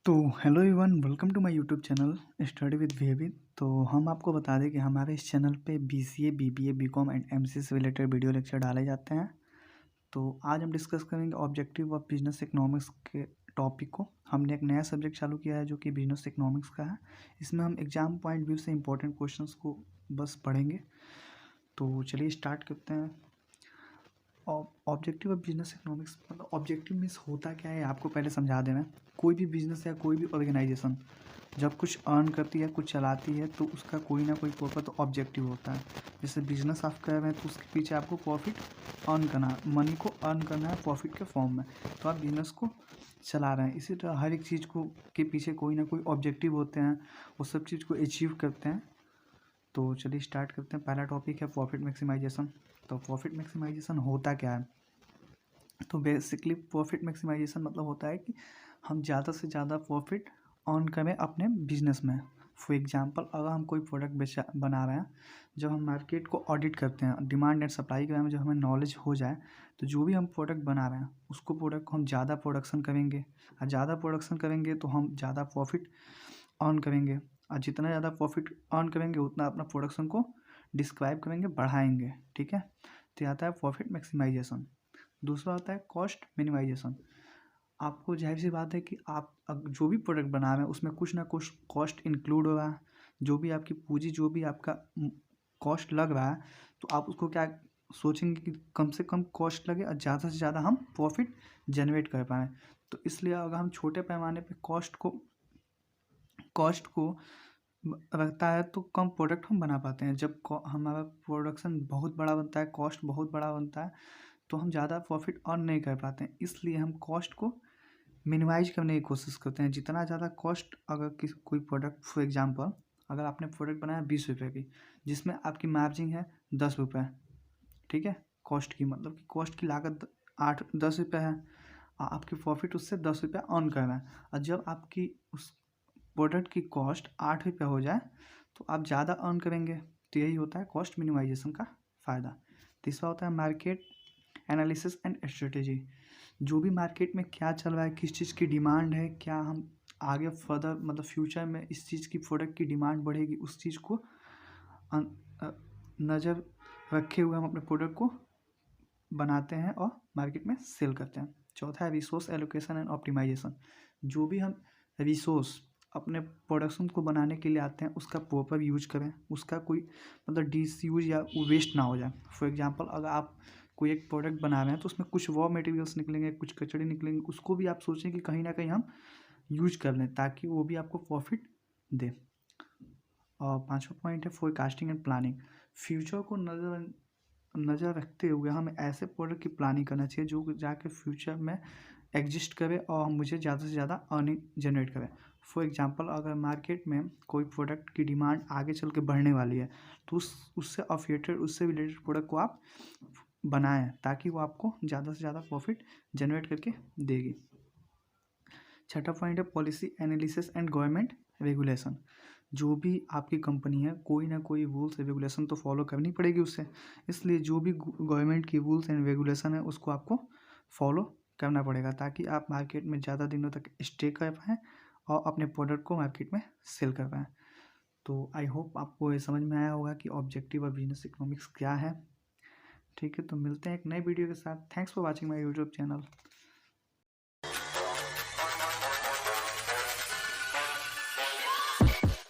तो hello everyone, welcome to my YouTube channel study with वेविद। तो हम आपको बता दें कि हमारे इस चैनल पे BCA, BBA, BCom and MCA से रिलेटेड वीडियो लेक्चर डाले जाते हैं। तो आज हम डिस्कस करेंगे ऑब्जेक्टिव ऑफ बिजनेस इकोनॉमिक्स के टॉपिक को। हमने एक नया सब्जेक्ट चालू किया है जो कि बिजनेस इकोनॉमिक्स का है। इसमें हम एग्जाम पॉइंट व्यू से इंपॉर्टेंट क्वेश्चंस को बस पढ़ेंगे। तो चलिए स्टार्ट करते हैं। ऑब्जेक्टिव ऑफ बिजनेस इकोनॉमिक्स मतलब ऑब्जेक्टिव मीन्स होता क्या है आपको पहले समझा देना। कोई भी बिजनेस या कोई भी ऑर्गेनाइजेशन जब कुछ अर्न करती है, कुछ चलाती है, तो उसका कोई ना कोई पर्पस तो ऑब्जेक्टिव होता है। जैसे बिजनेस आप कर रहे हैं तो उसके पीछे आपको प्रॉफिट अर्न करना है, मनी को अर्न करना है प्रॉफिट के फॉर्म में, तो आप बिजनेस को चला रहे हैं। इसी तरह हर एक चीज़ को के पीछे कोई ना कोई ऑब्जेक्टिव होते हैं, वो सब चीज़ को अचीव करते हैं। तो चलिए स्टार्ट करते हैं। पहला टॉपिक है प्रॉफिट मैक्सिमाइजेशन। तो प्रॉफिट मैक्सिमाइजेशन होता क्या है? तो बेसिकली प्रॉफिट मैक्सिमाइजेशन मतलब होता है कि हम ज़्यादा से ज़्यादा प्रॉफिट अर्न करें अपने बिजनेस में। फॉर एग्जांपल, अगर हम कोई प्रोडक्ट बेचा बना रहे हैं, जब हम मार्केट को ऑडिट करते हैं, डिमांड एंड सप्लाई के बारे में जब हमें नॉलेज हो जाए, तो जो भी हम प्रोडक्ट बना रहे हैं उसको प्रोडक्ट को हम ज़्यादा प्रोडक्शन करेंगे, और ज़्यादा प्रोडक्शन करेंगे तो हम ज़्यादा प्रॉफिट अर्न करेंगे, और जितना ज़्यादा प्रॉफिट अर्न करेंगे उतना अपना प्रोडक्शन को डिस्क्राइब करेंगे, बढ़ाएंगे। ठीक है, तो आता है प्रॉफिट मैक्सिमाइजेशन। दूसरा आता है कॉस्ट मिनिमाइजेशन। आपको जाहिर सी बात है कि आप जो भी प्रोडक्ट बना रहे हैं उसमें कुछ ना कुछ कॉस्ट इंक्लूड हो रहा है। जो भी आपकी पूंजी, जो भी आपका कॉस्ट लग रहा है, तो आप उसको क्या सोचेंगे कि कम से कम कॉस्ट लगे और ज़्यादा से ज़्यादा हम प्रॉफिट जनरेट कर पाएँ। तो इसलिए अगर हम छोटे पैमाने पे कॉस्ट को रखता है तो कम प्रोडक्ट हम बना पाते हैं। जब हमारा प्रोडक्शन बहुत बड़ा बनता है, कॉस्ट बहुत बड़ा बनता है, तो हम ज़्यादा प्रॉफिट अर्न नहीं कर पाते हैं। इसलिए हम कॉस्ट को मिनिमाइज करने की कोशिश करते हैं। जितना ज़्यादा कॉस्ट, अगर कोई प्रोडक्ट, फॉर एग्जांपल अगर आपने प्रोडक्ट बनाया 20 रुपये की, जिसमें आपकी मार्जिन है 10 रुपये, ठीक है, कॉस्ट की मतलब कि कॉस्ट की लागत 8-10 रुपये है, आपकी प्रॉफिट उससे 10 रुपये अर्न करना है। और जब आपकी उस प्रोडक्ट की कॉस्ट 8 रुपये हो जाए तो आप ज़्यादा अर्न करेंगे। तो यही होता है कॉस्ट मिनिमाइजेशन का फ़ायदा। तीसरा होता है मार्केट एनालिसिस एंड स्ट्रेटेजी। जो भी मार्केट में क्या चल रहा है, किस चीज़ की डिमांड है, क्या हम आगे फर्दर मतलब फ्यूचर में इस चीज़ की प्रोडक्ट की डिमांड बढ़ेगी, उस चीज़ को नज़र रखे हुए हम अपने प्रोडक्ट को बनाते हैं और मार्केट में सेल करते हैं। चौथा है रिसोर्स एलोकेशन एंड ऑप्टिमाइजेशन। जो भी हम रिसोर्स अपने प्रोडक्शन को बनाने के लिए आते हैं उसका प्रॉपर यूज करें, उसका कोई मतलब डिसयूज या वेस्ट ना हो जाए। फॉर एग्जांपल, अगर आप कोई एक प्रोडक्ट बना रहे हैं तो उसमें कुछ रॉ मटेरियल्स निकलेंगे, कुछ कचड़े निकलेंगे, उसको भी आप सोचें कि कहीं ना कहीं हम यूज कर लें ताकि वो भी आपको प्रॉफिट दे। और पांचवा पॉइंट है फोरकास्टिंग एंड प्लानिंग। फ्यूचर को नज़र रखते हुए हमें ऐसे प्रोडक्ट की प्लानिंग करना चाहिए जो जाके फ्यूचर में एग्जिस्ट करे और मुझे ज़्यादा से ज़्यादा अर्निंग जनरेट करे। फॉर एग्जांपल, अगर मार्केट में कोई प्रोडक्ट की डिमांड आगे चल के बढ़ने वाली है तो उससे अफिएटेड, उससे रिलेटेड प्रोडक्ट को आप बनाएं ताकि वो आपको ज़्यादा से ज़्यादा प्रॉफिट जनरेट करके देगी। छठा पॉइंट है policy analysis and government regulation. जो भी आपकी कंपनी है, कोई ना कोई रूल्स एंड रेगुलेशन तो फॉलो करनी पड़ेगी उससे। इसलिए जो भी गवर्नमेंट की रूल्स एंड रेगुलेशन है उसको आपको फॉलो करना पड़ेगा ताकि आप मार्केट में ज़्यादा दिनों तक स्टे कर पाएँ और अपने प्रोडक्ट को मार्केट में सेल कर पाएँ। तो आई होप आपको ये समझ में आया होगा कि ऑब्जेक्टिव ऑफ बिजनेस इकोनॉमिक्स क्या है। ठीक है, तो मिलते हैं एक नए वीडियो के साथ। Thanks for watching my YouTube channel.